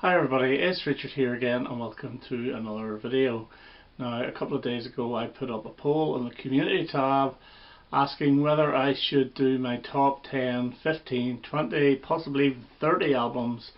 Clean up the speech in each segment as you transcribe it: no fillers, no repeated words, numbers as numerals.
Hi everybody, it's Richard here again and welcome to another video. Now a couple of days ago I put up a poll in the community tab asking whether I should do my top 10, 15, 20, possibly 30 albums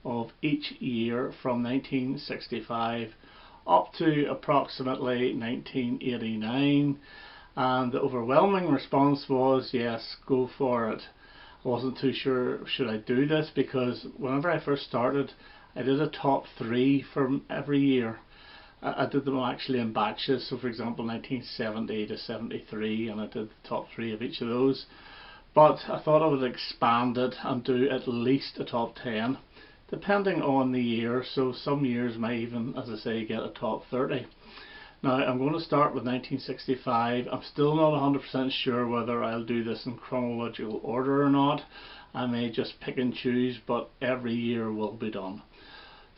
of each year from 1965 up to approximately 1989, and the overwhelming response was yes, go for it. I wasn't too sure should I do this because whenever I first started I did a top 3 for every year. I did them actually in batches, so for example 1970 to 73, and I did the top 3 of each of those. But I thought I would expand it and do at least a top 10 depending on the year, so some years may even, as I say, get a top 30. Now I'm going to start with 1965. I'm still not 100% sure whether I'll do this in chronological order or not. I may just pick and choose, but every year will be done.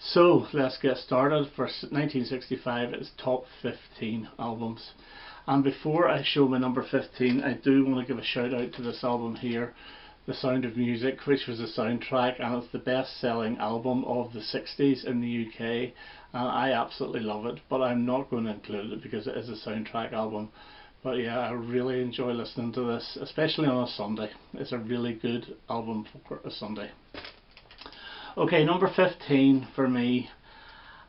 So let's get started. For 1965 it's top 15 albums. And before I show my number 15, I do want to give a shout out to this album here, The Sound of Music, which was a soundtrack, and it's the best selling album of the 60s in the UK. And I absolutely love it, but I'm not going to include it because it is a soundtrack album. But yeah, I really enjoy listening to this, especially on a Sunday. It's a really good album for a Sunday. Okay, number 15 for me,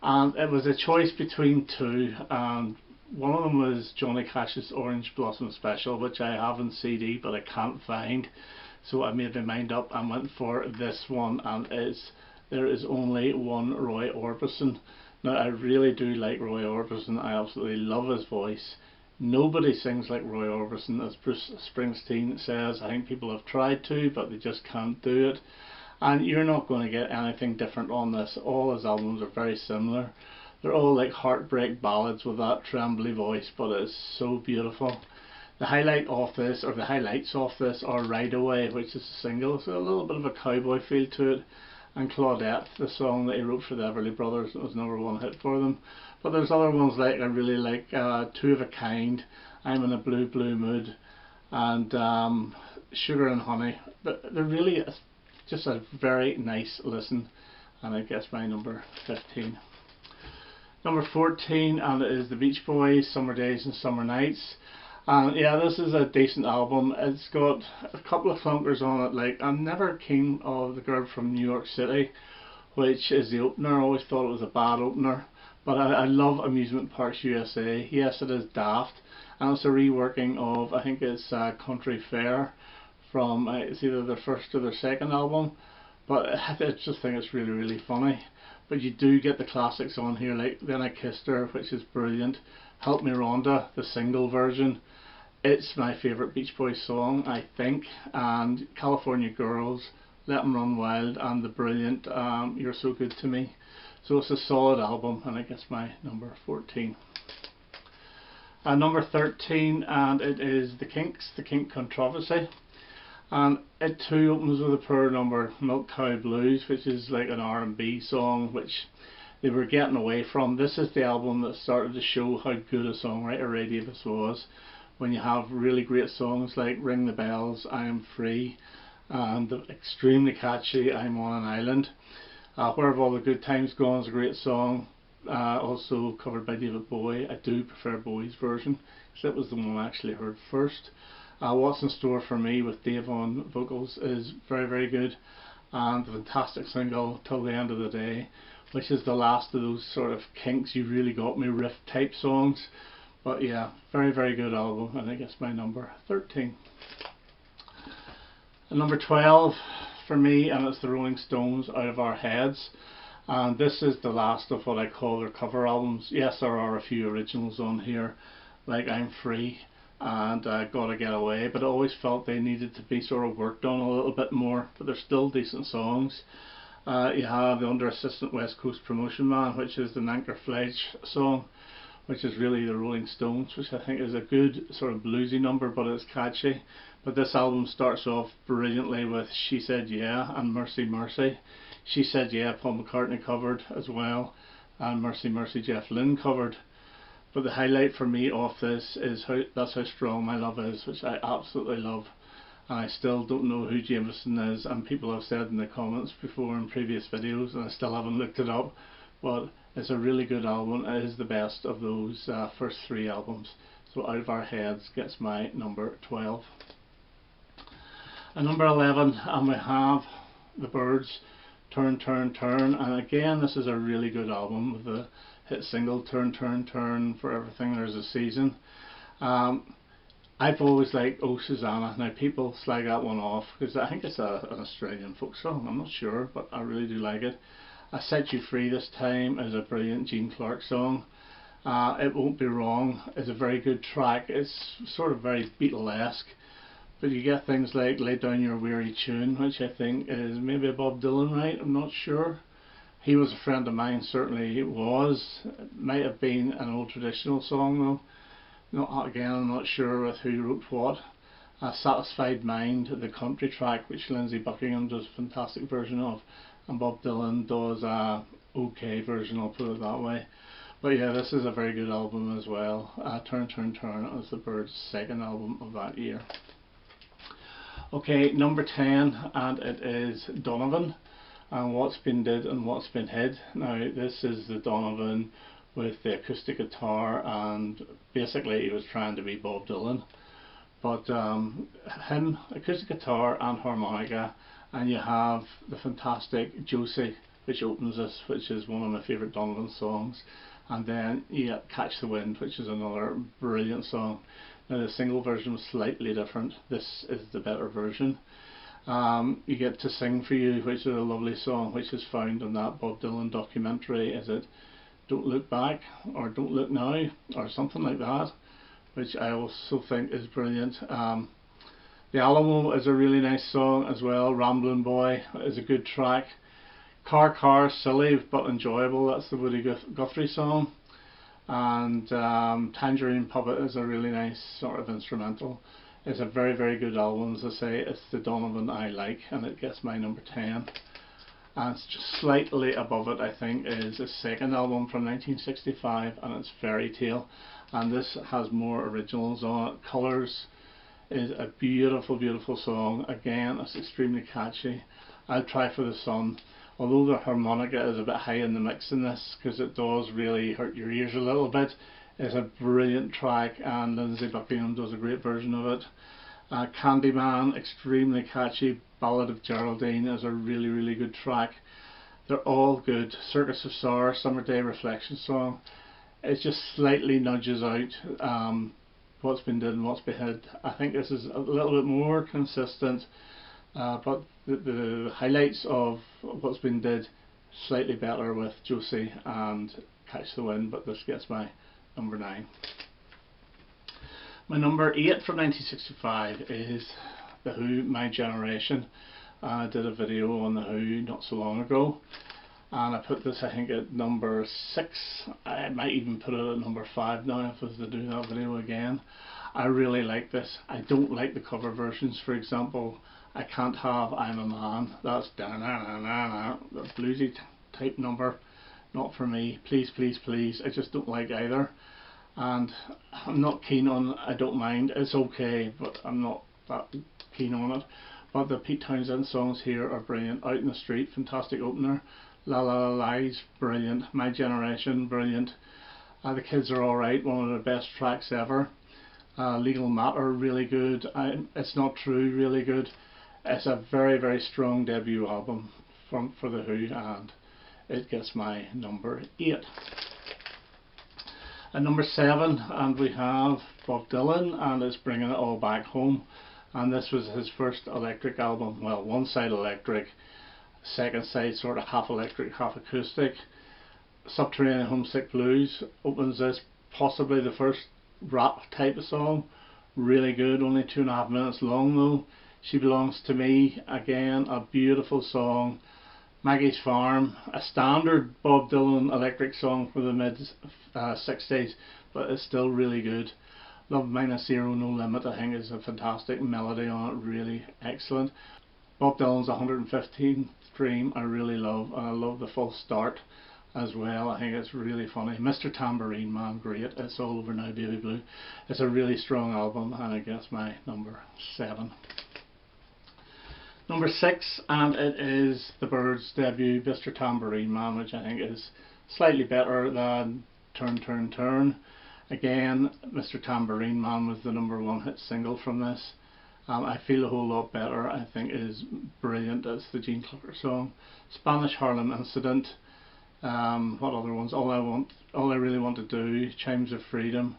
and it was a choice between two, and one of them was Johnny Cash's Orange Blossom Special, which I have in CD but I can't find, so I made my mind up and went for this one, and There Is Only One Roy Orbison. Now I really do like Roy Orbison, I absolutely love his voice. Nobody sings like Roy Orbison, as Bruce Springsteen says. I think people have tried to, but they just can't do it. And you're not going to get anything different on this. All his albums are very similar. They're all like heartbreak ballads with that trembly voice, but it's so beautiful. The highlight of this, or the highlights of this, are Ride Away, which is a single, so a little bit of a cowboy feel to it, and Claudette, the song that he wrote for the Everly Brothers. It was #1 hit for them. But there's other ones like I really like Two of a Kind, I'm in a Blue Blue Mood, and Sugar and Honey. But they're really just a very nice listen, and I guess my number 15. Number 14, and it is the Beach Boys, Summer Days and Summer Nights. And yeah, this is a decent album. It's got a couple of clunkers on it, like I'm never keen of The Girl from New York City, which is the opener. I always thought it was a bad opener, but I love Amusement Parks USA. Yes, it is daft, and it's a reworking of, I think it's Country Fair, from it's either their first or their second album, but I just think it's really, really funny. But you do get the classics on here, like Then I Kissed Her, which is brilliant, Help Me Rhonda, the single version. It's my favourite Beach Boys song, I think, and California Girls, Let 'Em Run Wild, and the brilliant You're So Good to Me. So it's a solid album, and I guess my number 14. Number 13, and it is The Kinks, The Kink Controversy. And it too opens with a poor number, Milk Cow Blues, which is like an R&B song which they were getting away from. This is the album that started to show how good a songwriter Ray Davies was, when you have really great songs like Ring the Bells, I Am Free, and the extremely catchy I'm on an Island. Where Have All the Good Times Gone is a great song, also covered by David Bowie. I do prefer Bowie's version because that was the one I actually heard first. What's in Store for Me with Dave on vocals is very, very good, and the fantastic single Till the End of the Day, which is the last of those sort of Kinks You Really Got Me riff type songs. But yeah, very, very good album, and I guess my number 13. And number 12 for me, and it's the Rolling Stones, Out of Our Heads. And this is the last of what I call their cover albums. Yes, there are a few originals on here, like I'm Free and Gotta Get Away, but I always felt they needed to be sort of worked on a little bit more, but they're still decent songs. You have the Under Assistant West Coast Promotion Man, which is the Nanker Fledge song, which is really the Rolling Stones, which I think is a good sort of bluesy number, but it's catchy. But this album starts off brilliantly with She Said Yeah and Mercy Mercy. She Said Yeah, Paul McCartney covered as well, and Mercy Mercy, Jeff Lynne covered. But the highlight for me of this is That's How Strong My Love Is, which I absolutely love. and I still don't know who Jameson is, and people have said in the comments before in previous videos, and I still haven't looked it up, but it's a really good album. It is the best of those first 3 albums. So Out of Our Heads gets my number 12. At number 11, and we have The Byrds, Turn Turn Turn, and again this is a really good album with the hit single Turn Turn Turn, For Everything There's a Season. I've always liked Oh Susanna. Now people slag that one off because I think it's an Australian folk song, I'm not sure, but I really do like it. I Set You Free This Time is a brilliant Gene Clark song. It Won't Be Wrong is a very good track. It's sort of very Beatlesque, but you get things like Lay Down Your Weary Tune, which I think is maybe a Bob Dylan, right? I'm not sure. He was a friend of mine, certainly he was. It might have been an old traditional song though. Again, I'm not sure with who wrote what. Satisfied Mind, the country track, which Lindsey Buckingham does a fantastic version of, and Bob Dylan does a okay version, I'll put it that way. But yeah, this is a very good album as well. Turn Turn Turn is the Byrds' second album of that year. Okay, number 10, and it is Donovan, and What's Been Did and What's Been Hid. Now this is the Donovan with the acoustic guitar, and basically he was trying to be Bob Dylan, but him, acoustic guitar and harmonica, and you have the fantastic Josie, which opens this, which is one of my favourite Donovan songs, and then you get Catch the Wind, which is another brilliant song. Now the single version was slightly different, this is the better version. You get To Sing For You, which is a lovely song, which is found in that Bob Dylan documentary, is it Don't Look Back or Don't Look Now or something like that, which I also think is brilliant. The Alamo is a really nice song as well. Ramblin' Boy is a good track. Car Car, silly but enjoyable, that's the Woody Guthrie song. And Tangerine Puppet is a really nice sort of instrumental. It's a very, very good album. As I say, it's the Donovan I like, and it gets my number 10. And it's just slightly above it, I think, is his second album from 1965, and it's Fairy Tale, and this has more originals on it. Colours is a beautiful, beautiful song. Again, it's extremely catchy. I'll Try for the Sun, although the harmonica is a bit high in the mix in this, because it does really hurt your ears a little bit. It's a brilliant track, and Lindsey Buckingham does a great version of it. Candyman, extremely catchy. Ballad of Geraldine is a really, really good track. They're all good. Circus of Sour, Summer Day Reflection song. It just slightly nudges out What's Been Did and What's Been Hid. I think this is a little bit more consistent, but the highlights of What's Been Did slightly better with Josie and Catch the Wind, but this gets my number 9. My number 8 from 1965 is The Who, My Generation. I did a video on The Who not so long ago, and I put this, I think, at number 6. I might even put it at number 5 now if I was to do that video again. I really like this. I don't like the cover versions. For example, I can't have I'm a Man. That's da-na-na-na-na, the bluesy type number. Not for me. Please, please, please. I just don't like either. And I'm not keen on I Don't Mind. It's okay, but I'm not that keen on it. But the Pete Townshend songs here are brilliant. Out in the Street, fantastic opener. La La La Lies, brilliant. My Generation, brilliant. The Kids Are Alright, one of the best tracks ever. Legal Matter, really good. It's Not True, really good. It's a very, very strong debut album for The Who, and it gets my number 8. At number 7, and we have Bob Dylan, and it's Bringing It All Back Home, and this was his first electric album. Well, one side electric, second side sort of half electric, half acoustic. Subterranean Homesick Blues opens this, possibly the first rap type of song. Really good, only 2.5 minutes long though. She Belongs to Me, again a beautiful song. Maggie's Farm, a standard Bob Dylan electric song from the mid 60s, but it's still really good. Love Minus Zero No Limit, I think, is a fantastic melody on it, really excellent. Bob Dylan's 115th Dream I really love, and I love the Full Start as well. I think it's really funny. Mr. Tambourine Man, great. It's All Over Now Baby Blue. It's a really strong album, and I guess my number 7. Number 6, and it is the Byrds' debut, Mr. Tambourine Man, which I think is slightly better than Turn Turn Turn. Again, Mr. Tambourine Man was the #1 hit single from this. I Feel a Whole Lot Better, I think, is brilliant. It's the Gene Clucker song. Spanish Harlem Incident. What other ones? All I Really Want to Do, Chimes of Freedom.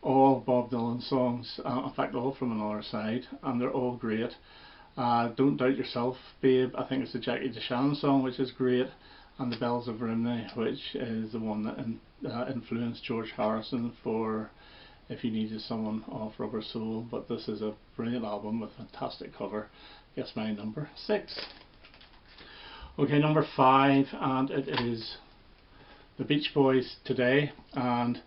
All Bob Dylan songs. In fact, all from Another Side, and they're all great. Don't Doubt Yourself, Babe, I think it's the Jackie DeShannon song, which is great. And The Bells of Romney, which is the one that influenced George Harrison for If You Needed Someone off Rubber Soul. But this is a brilliant album with a fantastic cover. Guess my number 6. Okay, number 5, and it is the Beach Boys, Today. And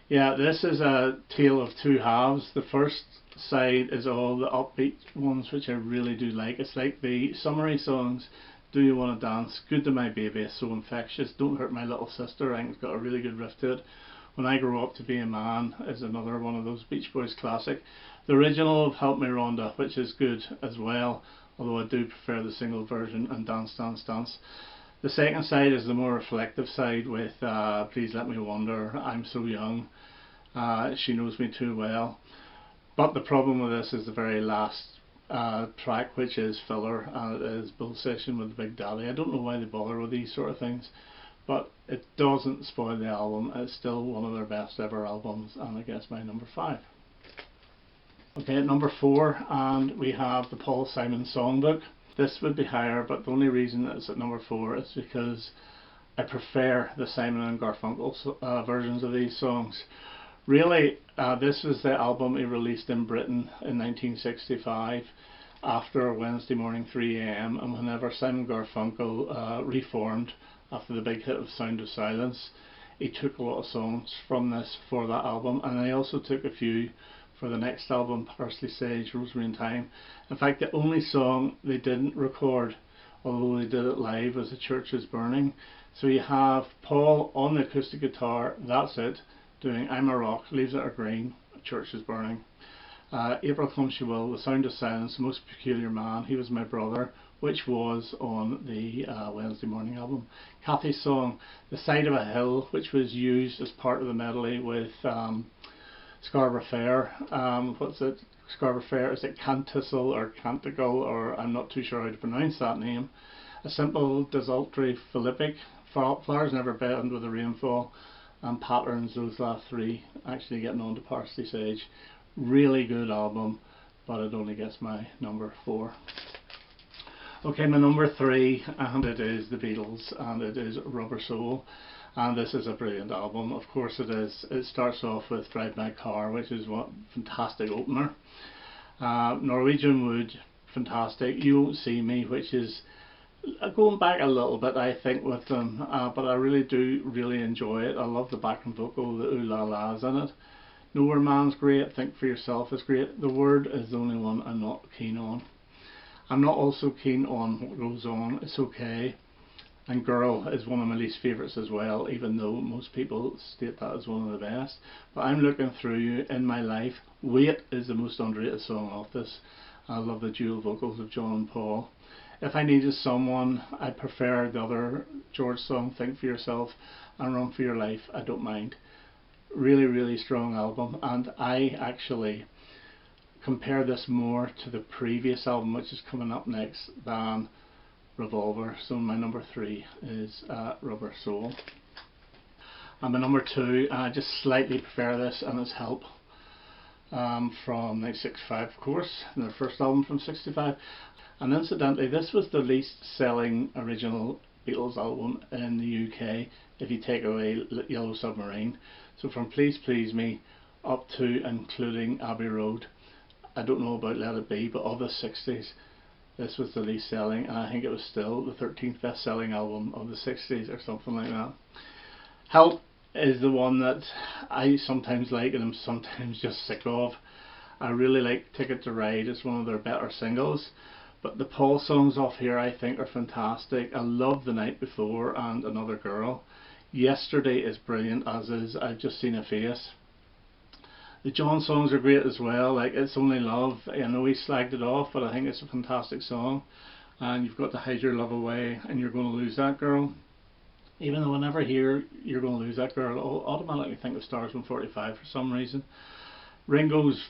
yeah, this is a tale of two halves. The first side is all the upbeat ones, which I really do like. It's like the summary songs. Do You Want to Dance, Good to My Baby, So Infectious, Don't Hurt My Little Sister, I think it's got a really good riff to it. When I Grow Up to Be a Man is another one of those Beach Boys classic. The original of Help Me Rhonda, which is good as well, although I do prefer the single version, and Dance Dance Dance. The second side is the more reflective side with Please Let Me Wonder, I'm So Young, She Knows Me Too Well. But the problem with this is the very last track, which is filler, and it is Bull Session with Big Daddy. I don't know why they bother with these sort of things, but it doesn't spoil the album. It's still one of their best ever albums, and I guess my number 5. Okay, at number 4, and we have the Paul Simon Songbook. This would be higher, but the only reason it's at number 4 is because I prefer the Simon and Garfunkel versions of these songs. Really, this was the album he released in Britain in 1965 after Wednesday Morning 3 AM, and whenever Simon Garfunkel reformed after the big hit of Sound of Silence, he took a lot of songs from this for that album, and he also took a few for the next album, Parsley, Sage, Rosemary and Thyme. In fact, the only song they didn't record, although they did it live, was The Church Is Burning. So you have Paul on the acoustic guitar, that's it, doing I'm a Rock, Leaves That Are Green, Church Is Burning. April Come She Will, The Sound of Silence, Most Peculiar Man, He Was My Brother, which was on the Wednesday Morning album. Kathy's song, The Side of a Hill, which was used as part of the medley with Scarborough Fair. What's it? Scarborough Fair, is it Canticle or Canticle, or I'm not too sure how to pronounce that name. A Simple Desultory Philippic, Flowers Never Bend with the Rainfall, and Patterns, those last 3, actually getting on to Parsley, Sage. Really good album, but it only gets my number 4. Okay, my number 3, and it is the Beatles, and it is Rubber Soul. And this is a brilliant album, of course it is. It starts off with Drive My Car, which is what fantastic opener. Norwegian Wood, fantastic. You Won't See Me, which is going back a little bit, I think, with them, but I really do enjoy it. I love the backing vocal, the ooh la la's in it. Nowhere Man's great, Think For Yourself is great. The Word is the only one I'm not keen on. I'm not also keen on What Goes On, It's Okay, and Girl is one of my least favourites as well, even though most people state that as one of the best. But I'm looking through you, In My Life. Wait is the most underrated song off this. I love the dual vocals of John and Paul. If I Needed Someone, I prefer the other George song, Think For Yourself, and Run For Your Life, I don't mind. Really strong album, and I actually compare this more to the previous album, which is coming up next, than Revolver. So my number 3 is Rubber Soul. And my number 2, and I just slightly prefer this, and it's Help, from 1965, of course, their first album from 65. And incidentally, this was the least selling original Beatles album in the UK, if you take away Yellow Submarine. So from Please Please Me up to including Abbey Road. I don't know about Let It Be, but of the 60s, this was the least selling, and I think it was still the 13th best selling album of the 60s or something like that. Help is the one that I sometimes like and I'm sometimes just sick of. I really like Ticket to Ride, it's one of their better singles. But the Paul songs off here I think are fantastic. I love The Night Before and Another Girl. Yesterday is brilliant, as is I've Just Seen a Face. The John songs are great as well, like It's Only Love. I know he slagged it off, but I think it's a fantastic song. and you've got to hide your love away and you're going to lose that girl. Even though whenever I hear you're going to lose that girl, I'll automatically think of Stars 145 for some reason. Ringo's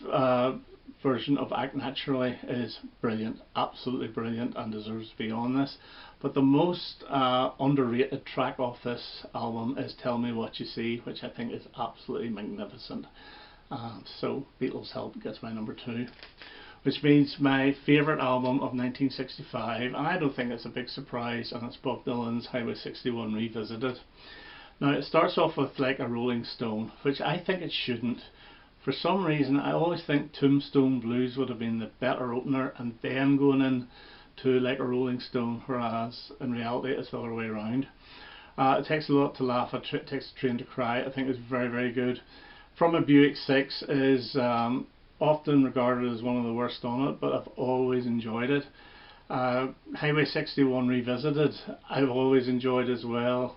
version of Act Naturally is brilliant, absolutely brilliant, and deserves to be on this. But the most underrated track off this album is Tell Me What You See, which I think is absolutely magnificent. So Beatles Help gets my number 2. Which means my favourite album of 1965, and I don't think it's a big surprise, and it's Bob Dylan's Highway 61 Revisited. Now it starts off with like a Rolling Stone, which I think it shouldn't. For some reason I always think Tombstone Blues would have been the better opener and then going in to like a Rolling Stone, whereas in reality it's the other way around. It Takes a Lot to Laugh at, It Takes a Train to Cry, I think is very, very good. From a Buick 6 is often regarded as one of the worst on it, but I've always enjoyed it. Highway 61 Revisited I've always enjoyed as well,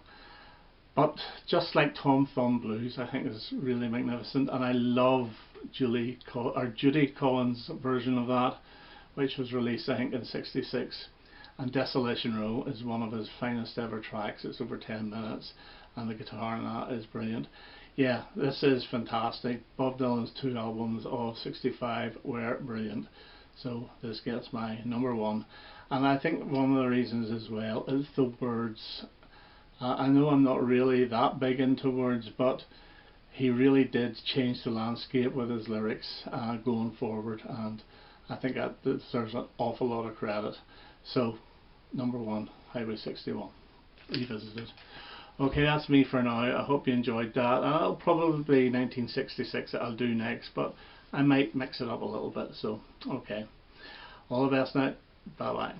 but just like Tom Thumb Blues I think is really magnificent, and I love Judy Collins' version of that, which was released I think in '66. And Desolation Row is one of his finest ever tracks. It's over 10 minutes and the guitar in that is brilliant. Yeah, this is fantastic. Bob Dylan's 2 albums of '65 were brilliant. So this gets my number 1. And I think one of the reasons as well is the words. I know I'm not really that big into words, but he really did change the landscape with his lyrics going forward, and I think that deserves an awful lot of credit. So number 1, Highway 61 Revisited. Okay, that's me for now. I hope you enjoyed that. It'll probably be 1966 that I'll do next, but I might mix it up a little bit. So, okay. All the best now. Bye bye.